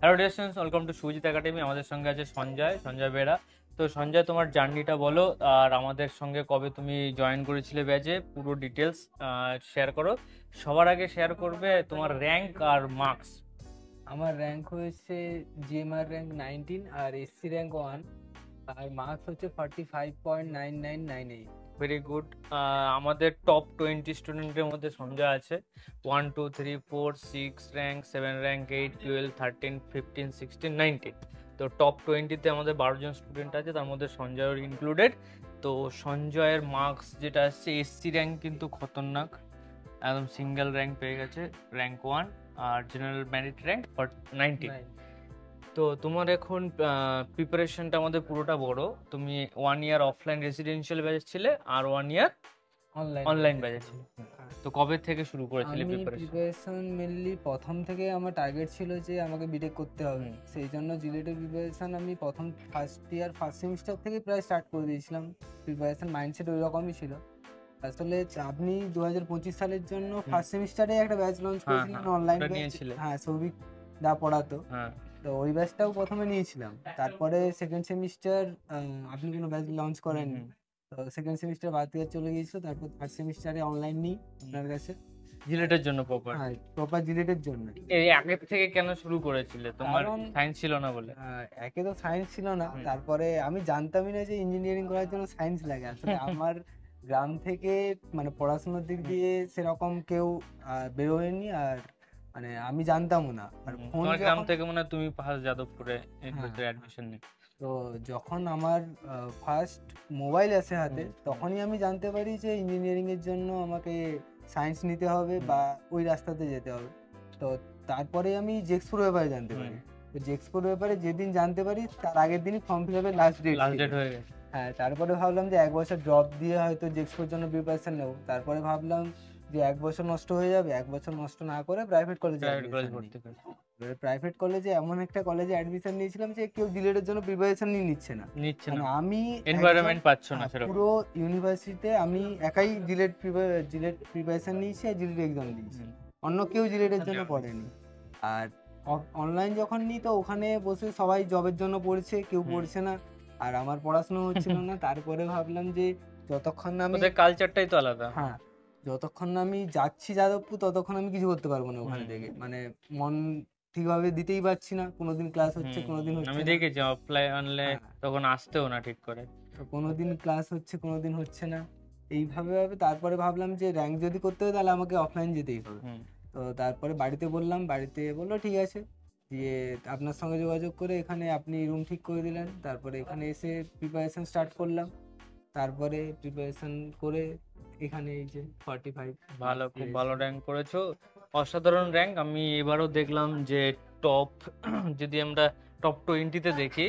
Hello dear students, welcome to Sujit academy. আমাদের সঙ্গে আছে সঞ্জয় বেরা। তো সঞ্জয়, তোমার জার্নিটা বলো, আর আমাদের সঙ্গে কবে তুমি জয়েন করেছিলে ব্যাচে, পুরো ডিটেলস শেয়ার করো। সবার আগে শেয়ার করবে তোমার র্যাঙ্ক আর মার্কস। আমার র্যাঙ্ক হয়েছে জিএমআর র্যাঙ্ক 19 আর এসসি র্যাঙ্ক 1 আর মার্কস হচ্ছে 45.9998। Very good. আমাদের টপ 20 স্টুডেন্টের মধ্যে সঞ্জয় আছে। 1 2 3 4 6 র্যাঙ্ক, 7 র্যাঙ্ক, 8 12 13 15 16 19। তো টপ 20-তে আমাদের 12 জন স্টুডেন্ট আছে, তার মধ্যে সঞ্জয়ের ইনক্লুডেড। তো সঞ্জয়ের মার্কস যেটা আসছে, এসসি র্যাঙ্ক কিন্তু খতরনাক, একদম সিঙ্গেল র্যাঙ্ক পেয়ে গেছে, র্যাঙ্ক 1, আর জেনারেল মেরিট র্যাঙ্ক 90। তো তোমার এখন প্রিপারেশনটা আমাদের পুরোটা বড়। তুমি 1 ইয়ার অফলাইন রেসিডেন্সিয়াল ব্যাচে ছিলে আর 1 ইয়ার অনলাইন ব্যাচে ছিলে। তো কবে থেকে শুরু করেছিলে প্রিপারেশন? মেনলি প্রথম থেকে আমার টার্গেট ছিল যে আমাকে বিটেক করতে হবে, সেই জন্য জিলেটের প্রিপারেশন আমি প্রথম ফার্স্ট সেমিস্টার থেকে প্রায় স্টার্ট করে দিয়েছিলাম। প্রিপারেশন মাইন্ডসেট ওই রকমই ছিল। আসলে আপনি 2025 সালের জন্য ফার্স্ট সেমিস্টারে একটা ব্যাচ লঞ্চ করেছিলেন অনলাইন, হ্যাঁ সৌভিক দা পড়াতো, তো ওই ব্যাচটাও প্রথমে নিয়েছিলাম। তারপরে সেকেন্ড সেমিস্টার আপনি কোনো ব্যাচ লঞ্চ করেননি, তো সেকেন্ড সেমিস্টার বাদ দিয়ে চলে গিয়েছিল। তারপর থার্ড সেমিস্টারে অনলাইন নিই আপনার কাছে জিলেটের জন্য, প্রপার জিলেটের জন্য। এই আগে থেকে কেন শুরু করেছিলে? তোমার সায়েন্স ছিল না বলে? একে তো সায়েন্স ছিল না, তারপরে আমি জানতামই না যে ইঞ্জিনিয়ারিং করার জন্য সায়েন্স লাগে। আসলে আমার গ্রাম থেকে মানে পড়াশোনার দিক দিয়ে সেরকম কেউ বেরোয়নি, আর মানে আমি জানতামও না। আর তোমার গ্রাম থেকে মনে হয় তুমি পাহাড় যাদবপুরে অ্যাডমিশন নিই। তো যখন আমার ফার্স্ট মোবাইল আসে হাতে, তখনই আমি জানতে পারি যে ইঞ্জিনিয়ারিং এর জন্য আমাকে সায়েন্স নিতে হবে বা ওই রাস্তাতে যেতে হবে। তো তারপরে আমি জেক্সপুর ব্যাপারে জানতে পারি। তো জেক্সপুর ব্যাপারে যেদিন জানতে পারি তার আগের দিনই ফর্ম ফিল আপের লাস্ট ডেট হয়ে গেছে। হ্যাঁ, তারপরে ভাবলাম যে 1 বছর ড্রপ দিয়ে হয়তো জেক্সপুর জন্য প্রিপারেশন নেব। তারপরে ভাবলাম যে 1 বছর নষ্ট হয়ে যাবে, 1 বছর নষ্ট না করে প্রাইভেট কলেজে ভর্তি করি। প্রাইভেট কলেজে এমন একটা কলেজে অ্যাডমিশন নিয়েছিলাম যে কেউ জিলেটের জন্য প্রিপারেশন নিচ্ছে না। মানে আমি এনভায়রনমেন্ট পাচ্ছ না সেরকম। পুরো ইউনিভার্সিটিতে আমি একাই জিলেট প্রিপারেশন নিয়েছি আর জিলেট এক্সাম দিয়েছি, অন্য কেউ জিলেটের জন্য পড়েনি। আর অনলাইন যখন নিই তো ওখানে বসে সবাই জবের জন্য পড়ছে, কেউ পড়ছে না, আর আমার পড়াশোনা হচ্ছিল না। তারপরে ভাবলাম যে যতক্ষণ না আমি, কালচারটাই তো আলাদা, হ্যাঁ যতক্ষণ না আমি যাচ্ছি যাদবপুর ততক্ষণ আমি কিছু করতে পারবো না ওখানে থেকে। মানে মন ঠিকভাবে দিতেই পারছি না, কোনোদিন ক্লাস হচ্ছে কোনোদিন হচ্ছে না। আমি দেখেছি অফলাইন অনলাইন তখন আসতেও না ঠিক করে, কোনোদিন ক্লাস হচ্ছে কোনোদিন হচ্ছে না, এইভাবে তারপরে ভাবলাম যে র্যাঙ্ক যদি করতে হয় তাহলে আমাকে অফলাইন যেতেই হবে। তো তারপরে বাড়িতে বললাম, বাড়িতে বললো ঠিক আছে, দিয়ে আপনার সঙ্গে যোগাযোগ করে এখানে আপনি রুম ঠিক করে দিলেন। তারপরে এখানে এসে প্রিপারেশন স্টার্ট করলাম। তারপরে প্রিপারেশন করে এখানে এই যে 45। ভালো, খুব ভালো র্যাঙ্ক করেছো, অসাধারণ র্যাঙ্ক। আমি এবারও দেখলাম যে টপ যদি আমরা টপ 20-তে দেখি,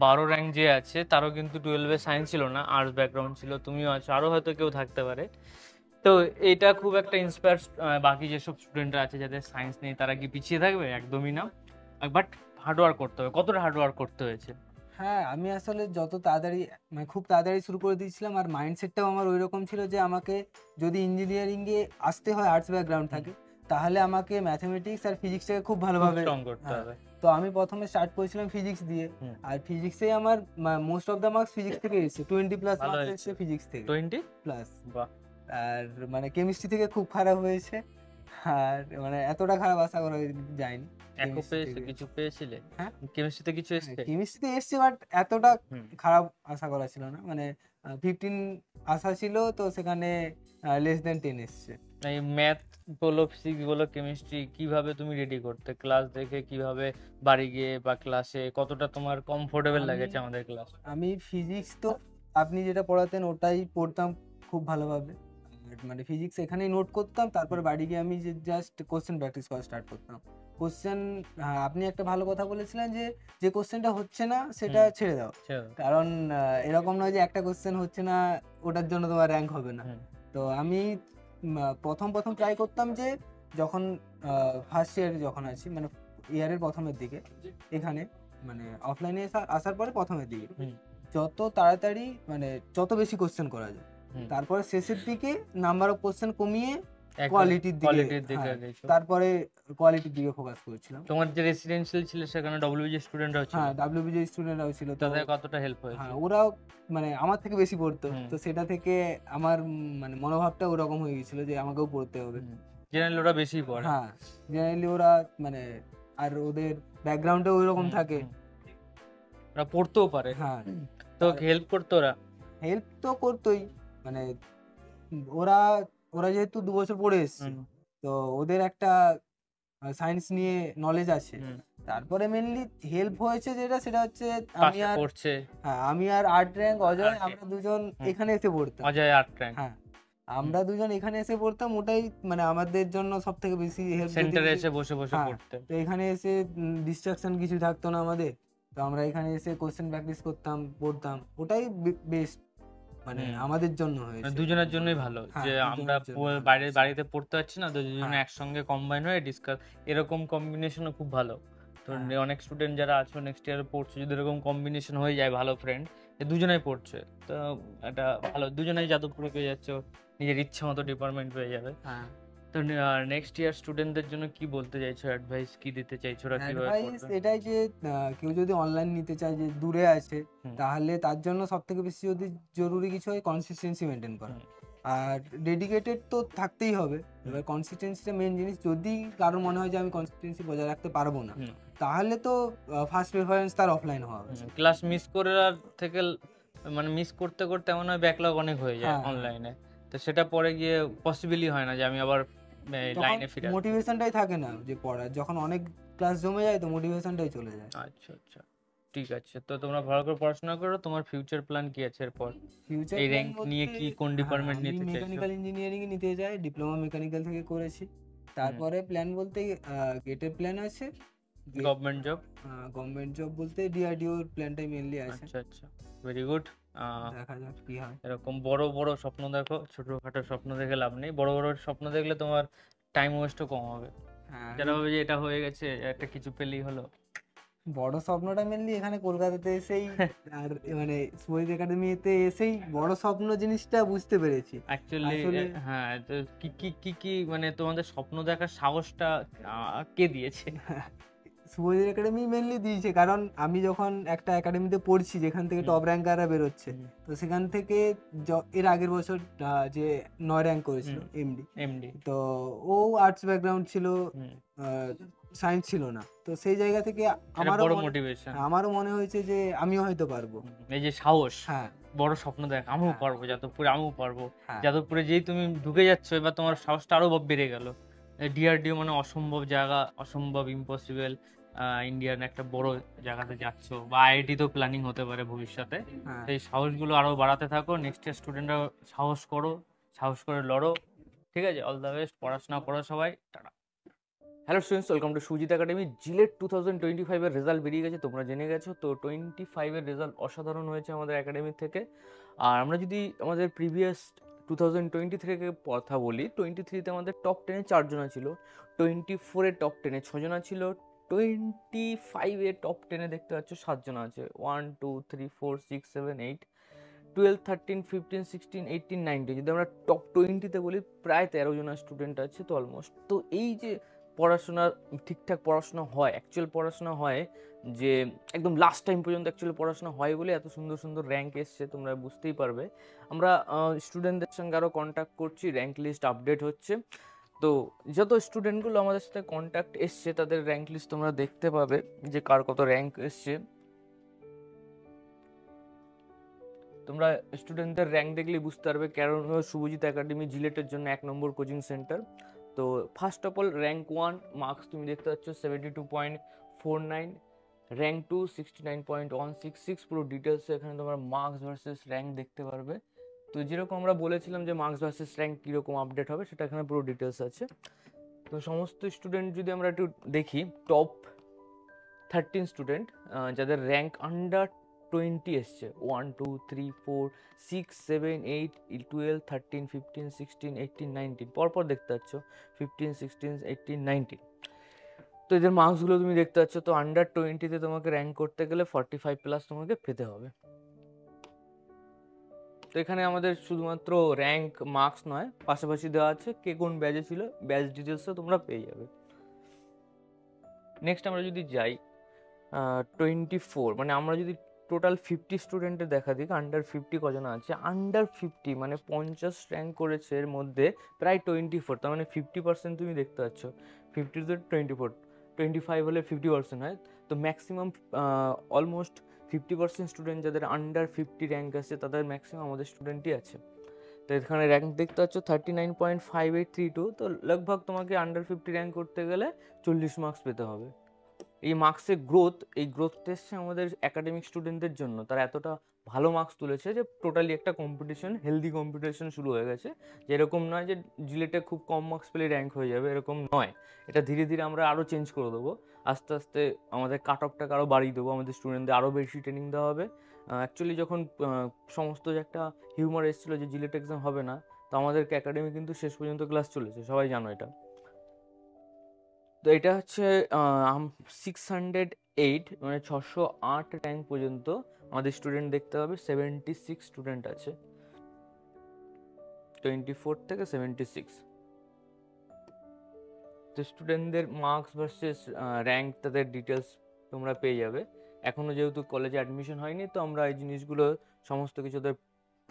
12 র্যাঙ্ক যে আছে তারও কিন্তু 12-এ সায়েন্স ছিল না, আর্টস ব্যাকগ্রাউন্ড ছিল। তুমিও আছো, আরও হয়তো কেউ থাকতে পারে। তো এটা খুব একটা ইন্সপায়ার। বাকি যেসব স্টুডেন্টরা আছে যাদের সায়েন্স নেই, তারা কি পিছিয়ে থাকবে? একদমই না। বাট হার্ডওয়ার্ক করতে হবে। কতটা হার্ডওয়ার্ক করতে হয়েছে? হ্যাঁ, আমি আসলে যত তাড়াতাড়ি মানে খুব তাড়াতাড়ি শুরু করে দিয়েছিলাম, আর মাইন্ডসেটটাও আমার ওই রকম ছিল যে আমাকে যদি ইঞ্জিনিয়ারিংয়ে আসতে হয়, আর্টস ব্যাকগ্রাউন্ড থাকে, তাহলে আমাকে ম্যাথমেটিক্স আর ফিজিক্সটাকে খুব ভালোভাবে করতে হবে। তো আমি প্রথমে স্টার্ট করেছিলাম ফিজিক্স দিয়ে, আর ফিজিক্সে আমার most of the marks physics থেকে এসেছে, 20+ মার্কস এসেছে ফিজিক্স থেকে, 20+। আর মানে কেমিস্ট্রি থেকে খুব খারাপ হয়েছে, আর মানে এতটা খারাপ আশা করা যায়নি। কিছু পেয়েছিলে? হ্যাঁ, কেমিস্ট্রিতে কিছু এসেছে, কেমিস্ট্রিতে এসেছে, বাট এতটা খারাপ আশা করা ছিল না। মানে 15 আশা ছিল, তো সেখানে লেস দেন 10 এসেছে। এই ম্যাথ বলো, ফিজিক্স বলো, কেমিস্ট্রি কিভাবে তুমি রেডি করতে? ক্লাস দেখে কিভাবে, বাড়ি গিয়ে বা ক্লাসে কতটা তোমার কমফোর্টেবল লাগেছে আমাদের ক্লাস? আমি ফিজিক্স তো আপনি যেটা পড়াতেন ওটাই পড়তাম খুব ভালোভাবে, মানে ফিজিক্স এখানেই নোট করতাম, তারপর বাড়ি গিয়ে আমি জাস্ট কোশ্চেন প্র্যাকটিস করা স্টার্ট করতাম। কোশ্চেন, আপনি একটা ভালো কথা বলেছিলেন যে কোশ্চেনটা হচ্ছে না সেটা ছেড়ে দাও, কারণ এরকম নয় যে একটা কোশ্চেন হচ্ছে না ওটার জন্য তোমার র্যাঙ্ক হবে না। তো আমি প্রথম ট্রাই করতাম যে যখন ফার্স্ট ইয়ারে যখন আছি, মানে ইয়ারের প্রথমের দিকে, এখানে মানে অফলাইনে আসার পরে প্রথমের দিকে যত তাড়াতাড়ি মানে যত বেশি কোশ্চেন করা যায়, তারপরে শেষের দিকে নাম্বার অফ কোশ্চেন কমিয়ে কোয়ালিটির দিকে, তারপরে কোয়ালিটির দিকে ফোকাস করছিলাম। তোমার যে রেসিডেন্সিয়াল ছিল সেখানে ডব্লিউবিজি স্টুডেন্টরাও ছিল, হ্যাঁ, WBJ স্টুডেন্টরাও ছিল। তো তাদের কতটা হেল্প হ্যাঁ, হয়েছে? ওরাও মানে আমার থেকে বেশি পড়তো। হুম। তো সেটা থেকে আমার মানে মনোভাবটা ওরকম হয়ে গেছিল যে আমাকেও পড়তে হবে। জেনারেলি ওরা বেশি পড়ে। হ্যাঁ, জেনারেলি ওরা মানে আর ওদের ব্যাকগ্রাউন্ডে ওইরকম থাকে। ওরা পড়তেও পারে। হ্যাঁ, তো হেল্প করতো ওরা? হেল্প তো করতোই। মানে ওরা ওরা যেহেতু 2 বছর পড়ে এসছে, তো ওদের একটা সায়েন্স নিয়ে নলেজ আছে। তারপরে মেইনলি হেল্প হয়েছে যেটা, সেটা হচ্ছে আমি পাশে আর পড়ছে আমি আর আর্ট র্যাঙ্ক অজয়, আর্টে। আমরা দুজন এখানে এসে পড়তাম। অজয় আর্ট র্যাঙ্ক হ্যাঁ, আমরা দুজন এখানে এসে পড়তাম। ওটাই মানে আমাদের জন্য সবথেকে বেশি হেল্প। সেন্টারে এসে বসে বসে হ্যাঁ, পড়তে। তো এখানে এসে ডিস্ট্রাকশন কিছু থাকতো না আমাদের। তো আমরা এখানে এসে কোশ্চেন প্র্যাকটিস করতাম, পড়তাম। ওটাই বেস্ট মানে আমাদের জন্য হয়েছে। দুজনের জন্যই ভালো হ্যাঁ, যে আমরা দুজনের জন্য ভালো বাইরে হয়েছে। বাড়িতে পড়তে পারছি না, তো দুজনে হ্যাঁ, একসঙ্গে কম্বাইন হয়ে ডিসকাস, এরকম কম্বিনেশনও খুব ভালো। তো হ্যাঁ, অনেক স্টুডেন্ট যারা আছো নেক্সট ইয়ারে পড়ছে, যদি এরকম কম্বিনেশন হয়ে যায় ভালো ফ্রেন্ড, দুজনেই পড়ছে, তো এটা ভালো, দুজনেই যাদবপুরে পেয়ে যাচ্ছে, নিজের ইচ্ছা মতো ডিপার্টমেন্ট পেয়ে যাবে। হ্যাঁ। তো নেক্সট ইয়ার স্টুডেন্টদের জন্য কি বলতে চাইছো, অ্যাডভাইস কি দিতে চাইছো, ওরা কিভাবে অ্যাডভাইস পড়বে? এটাই যে কেউ যদি অনলাইন নিতে চায় যে দূরে আছে, তাহলে তার জন্য সবথেকে বেশি যদি জরুরি কিছু হয় কনসিস্টেন্সি মেনটেন করা। আর ডেডিকেটেড তো থাকতেই হবে। এবার কনসিস্টেন্সিটা মেইন জিনিস। যদি কারোর মনে হয় যে আমি কনসিস্টেন্সি বজায় রাখতে পারবো না, তাহলে তো ফার্স্ট প্রেফারেন্স তার অফলাইন হওয়া উচিত। ক্লাস মিস করার থেকে মানে মিস করতে করতে এমন হয় ব্যাকলগ অনেক হয়ে যায় হ্যাঁ, হ্যাঁ। অনলাইনে, তো সেটা পরে গিয়ে পসিবলই হয় না যে আমি আবার তখন লাইনে ফিরে আসবো। মোটিভেশনটাই থাকে না যে পড়ার। যখন অনেক ক্লাস জমে যায় তো মোটিভেশনটাই চলে যায়। আচ্ছা আচ্ছা, ঠিক আছে, তো তোমরা ভালো করে পড়াশোনা করো। তোমার ফিউচার প্ল্যান কি আছে এরপর? ফিউচার এই প্ল্যান র্যাঙ্ক নিয়ে বলতে কি কোন ডিপার্টমেন্ট আমি নিতে চাইছো? মেকানিক্যাল ইঞ্জিনিয়ারিং এ নিতে চাই। ডিপ্লোমা মেকানিক্যাল থেকে করেছি। তারপরে প্ল্যান বলতে গেটের প্ল্যান আছে। Government job? গভর্নমেন্ট জব বলতে ডিআরডিও এর প্ল্যানটাই মেইনলি আছে। আচ্ছা আচ্ছা, ভেরি গুড। দেখা যাক কি হয়। এরকম বড় বড় স্বপ্ন দেখো, ছোটখাটো স্বপ্ন দেখে লাভ নেই। বড় বড় স্বপ্ন দেখলে তোমার টাইম ওয়েস্টও কম হবে। হ্যাঁ, যারা ভাবে যে এটা হয়ে গেছে, একটা কিছু পেলেই হলো। বড় স্বপ্নটা মেইনলি এখানে কলকাতাতে এসেই আর মানে শুভজিৎ একাডেমিতে এসেই বড় স্বপ্ন জিনিসটা বুঝতে পেরেছি। অ্যাকচুয়ালি আসলে হ্যাঁ, তো কি কি কি কি মানে তোমাদের স্বপ্ন দেখার সাহসটা কে দিয়েছে? শুভজিৎ একাডেমি মেইনলি দিয়েছে, কারণ আমি যখন একটা একাডেমিতে পড়ছি যেখান থেকে টপ র্যাঙ্কাররা বেরোচ্ছে, তো সেখান থেকে এর আগের বছর যে 9 র্যাঙ্ক করেছিল এমডি, তো ও আর্টস ব্যাকগ্রাউন্ড ছিল, সায়েন্স ছিল না। তো সেই জায়গা থেকে আমারও মনে হয়েছে যে আমিও হয়তো পারবো। এই যে সাহস, হ্যাঁ, বড় স্বপ্ন দেখ, আমিও পারবো, যাদবপুরে আমিও পারবো। হ্যাঁ, যাদবপুরে যেই তুমি ঢুকে যাচ্ছ, এবার তোমার সাহসটা আরো বেড়ে গেল। ডিআরডিও মানে অসম্ভব জায়গা, অসম্ভব ইম্পসিবল। ইন্ডিয়ান একটা বড় জায়গাতে যাচ্ছ, বা আইআইটি তো প্ল্যানিং হতে পারে ভবিষ্যতে। হ্যাঁ। এই সাহসগুলো আরো বাড়াতে থাকো। নেক্সট ইয়ার স্টুডেন্টরা সাহস করো, সাহস করে লড়ো। ঠিক আছে, অল দ্য বেস্ট, পড়াশোনা করো সবাই, tata. Hello students, welcome to Sujit Academy. JELET 2025-এর রেজাল্ট বেরিয়ে গেছে, তোমরা জেনে গেছো। তো 25-এর রেজাল্ট অসাধারণ হয়েছে আমাদের একাডেমি থেকে। আর আমরা যদি আমাদের প্রিভিয়াস 2020 থেকে কথা বলি, 23-তে আমাদের টপ 10-এ 4 জনা ছিল, 24-এ টপ 10-এ 6 জনা ছিল, 25-এ টপ 10-এ দেখতে পাচ্ছ 7 জনা আছে। 1 2 3 4 6 7 8 12 13 15 16 18 19, যদি আমরা টপ 20-তে বলি প্রায় 13 জনা স্টুডেন্ট আছে, তো অলমোস্ট। তো এই যে পড়াশোনার ঠিকঠাক পড়াশোনা হয়, অ্যাকচুয়াল পড়াশোনা হয়, যে একদম লাস্ট টাইম পর্যন্ত অ্যাকচুয়ালি পড়াশোনা হয় বলে এত সুন্দর সুন্দর র্যাঙ্ক এসছে, তোমরা বুঝতেই পারবে। আমরা স্টুডেন্টদের সঙ্গে আরও কন্ট্যাক্ট করছি, র্যাঙ্ক লিস্ট আপডেট হচ্ছে। তো যত স্টুডেন্টগুলো আমাদের সাথে কন্ট্যাক্ট এসছে তাদের র্যাঙ্ক লিস্ট তোমরা দেখতে পাবে যে কার কত র্যাঙ্ক এসছে। তোমরা স্টুডেন্টদের র্যাঙ্ক দেখলেই বুঝতে পারবে কারণ শুভজিৎ একাডেমি জিলেটের জন্য 1 নম্বর কোচিং সেন্টার। তো first of all rank 1 marks তুমি দেখতে পাচ্ছ 72.49, র্যাঙ্ক 2 69.166। পুরো ডিটেলসে এখানে তোমার মার্কস ভার্সেস র্যাঙ্ক দেখতে পারবে। তো যেরকম আমরা বলেছিলাম যে মার্কস ভার্সেস র্যাঙ্ক কীরকম আপডেট হবে, সেটা এখানে পুরো ডিটেলস আছে। তো সমস্ত স্টুডেন্ট যদি আমরা একটু দেখি, টপ 13 স্টুডেন্ট যাদের র্যাঙ্ক আন্ডার 20 এসছে, 1 2 3 4 6 7 8 12 13 15 16 18 19, পরপর দেখতে পাচ্ছ 15 16 18 19। তো এদের মার্কসগুলো তুমি দেখতে পাচ্ছ। তো আন্ডার 20-তে তোমাকে র্যাঙ্ক করতে গেলে 45+ তোমাকে পেতে হবে। তো এখানে আমাদের শুধুমাত্র র্যাঙ্ক মার্কস নয়, পাশাপাশি দেওয়া আছে কে কোন ব্যাচে ছিল, ব্যাচ ডিটেলসও তোমরা পেয়ে যাবে। নেক্সট আমরা যদি যাই 24, মানে আমরা যদি টোটাল 50 স্টুডেন্টের দেখা দিই, আন্ডার 50 কজন আছে, আন্ডার 50 মানে 50 র্যাঙ্ক করেছে, এর মধ্যে প্রায় 24, তার মানে 50% তুমি দেখতে পাচ্ছ। 50 to 24, 25 হলে 50% হয়, তো ম্যাক্সিমাম অলমোস্ট 50% স্টুডেন্ট যাদের আন্ডার 50 র্যাঙ্ক আছে তাদের ম্যাক্সিমাম আমাদের স্টুডেন্টই আছে। তো এখানে র্যাঙ্ক দেখতে পাচ্ছ 39.5832, তো লগভগ তোমাকে আন্ডার 50 র্যাঙ্ক করতে গেলে 40 মার্কস পেতে হবে। এই মার্কসের এই গ্রোথ এসছে আমাদের একাডেমিক স্টুডেন্টদের জন্য, তারা এতটা ভালো মার্কস তুলেছে যে টোটালি একটা কম্পিটিশন, হেলদি কম্পিটিশন শুরু হয়ে গেছে। যে এরকম নয় যে জিলেটে খুব কম মার্কস পেলে র্যাঙ্ক হয়ে যাবে, এরকম নয়। এটা ধীরে ধীরে আমরা আরও চেঞ্জ করে দেবো, আস্তে আস্তে আমাদের কাট অফটাকে আরও বাড়িয়ে দেবো, আমাদের স্টুডেন্টদের আরও বেশি ট্রেনিং দেওয়া হবে। অ্যাকচুয়ালি যখন সমস্ত যে একটা হিউমার এসেছিলো যে জিলেট এক্সাম হবে না, তো আমাদেরকে একাডেমি কিন্তু শেষ পর্যন্ত ক্লাস চলেছে, সবাই জানো এটা। তো এটা হচ্ছে 608, মানে 608 র্যাঙ্ক পর্যন্ত আমাদের স্টুডেন্ট দেখতে পাবে। 76 স্টুডেন্ট আছে, 24 থেকে 76। তো স্টুডেন্টদের মার্কস ভার্সেস র্যাঙ্ক, তাদের ডিটেলস তোমরা পেয়ে যাবে। এখনও যেহেতু কলেজে অ্যাডমিশন হয়নি, তো আমরা এই জিনিসগুলো সমস্ত কিছু, ওদের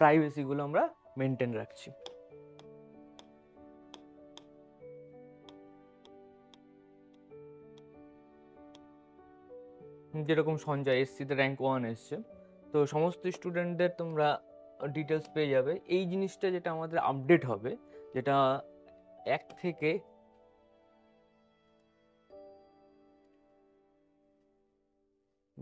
প্রাইভেসিগুলো আমরা মেনটেন রাখছি। যেরকম সঞ্জয় এসসিতে র্যাঙ্ক 1 এসছে, তো সমস্ত স্টুডেন্টদের তোমরা ডিটেলস পেয়ে যাবে। এই জিনিসটা যেটা আমাদের আপডেট হবে, যেটা 1 থেকে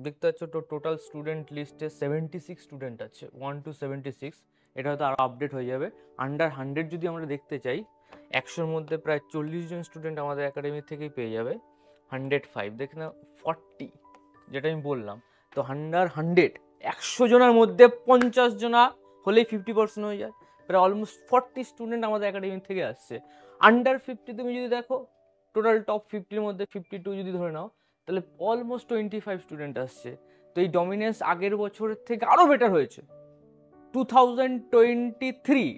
দেখতে পাচ্ছ, টোটাল স্টুডেন্ট লিস্টে 76 স্টুডেন্ট আছে, 1 to 76। এটা হয়তো আরও আপডেট হয়ে যাবে। আন্ডার 100 যদি আমরা দেখতে চাই, 100-র মধ্যে প্রায় 40 জন স্টুডেন্ট আমাদের একাডেমি থেকেই পেয়ে যাবে। 105 দেখে না, 40, যেটা আমি বললাম। তো আন্ডার 100, 100 জনের মধ্যে 50 জনা হলেই 50% হয়ে যায়, প্রায় অলমোস্ট 40 স্টুডেন্ট আমাদের একাডেমি থেকে আসছে। আন্ডার 50 তুমি যদি দেখো, টোটাল টপ 50-র মধ্যে 52 যদি ধরে নাও, তাহলে অলমোস্ট 25 স্টুডেন্ট আসছে। তো এই ডমিনেন্স আগের বছরের থেকে আরও বেটার হয়েছে। 2023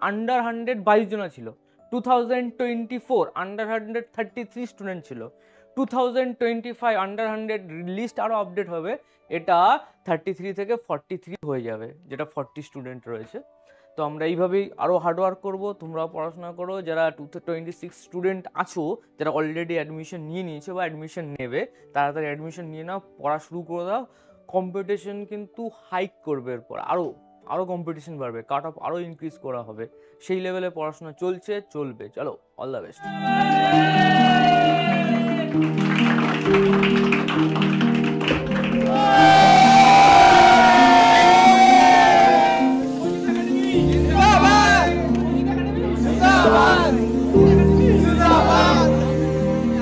আন্ডার 100 22 জনা ছিল, 2024 আন্ডার 100 33 স্টুডেন্ট ছিল, 2025 আন্ডার 100 লিস্ট আরও আপডেট হবে, এটা 33 থেকে 43 হয়ে যাবে, যেটা 40 স্টুডেন্ট রয়েছে। তো আমরা এইভাবেই আরও হার্ডওয়ার্ক করবো, তোমরাও পড়াশোনা করো। যারা 2026 স্টুডেন্ট আছো, যারা অলরেডি অ্যাডমিশন নিয়ে নিয়েছে বা অ্যাডমিশন নেবে, তাড়াতাড়ি অ্যাডমিশন নিয়ে নাও, পড়া শুরু করে দাও। কম্পিটিশন কিন্তু হাইক করবে, এরপর আরও কম্পিটিশন বাড়বে, কাট অফ আরও ইনক্রিজ করা হবে, সেই লেভেলে পড়াশোনা চলবে। চলো, অল দ্য বেস্ট।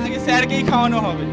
আগে স্যারকেই খাওয়ানো হবে।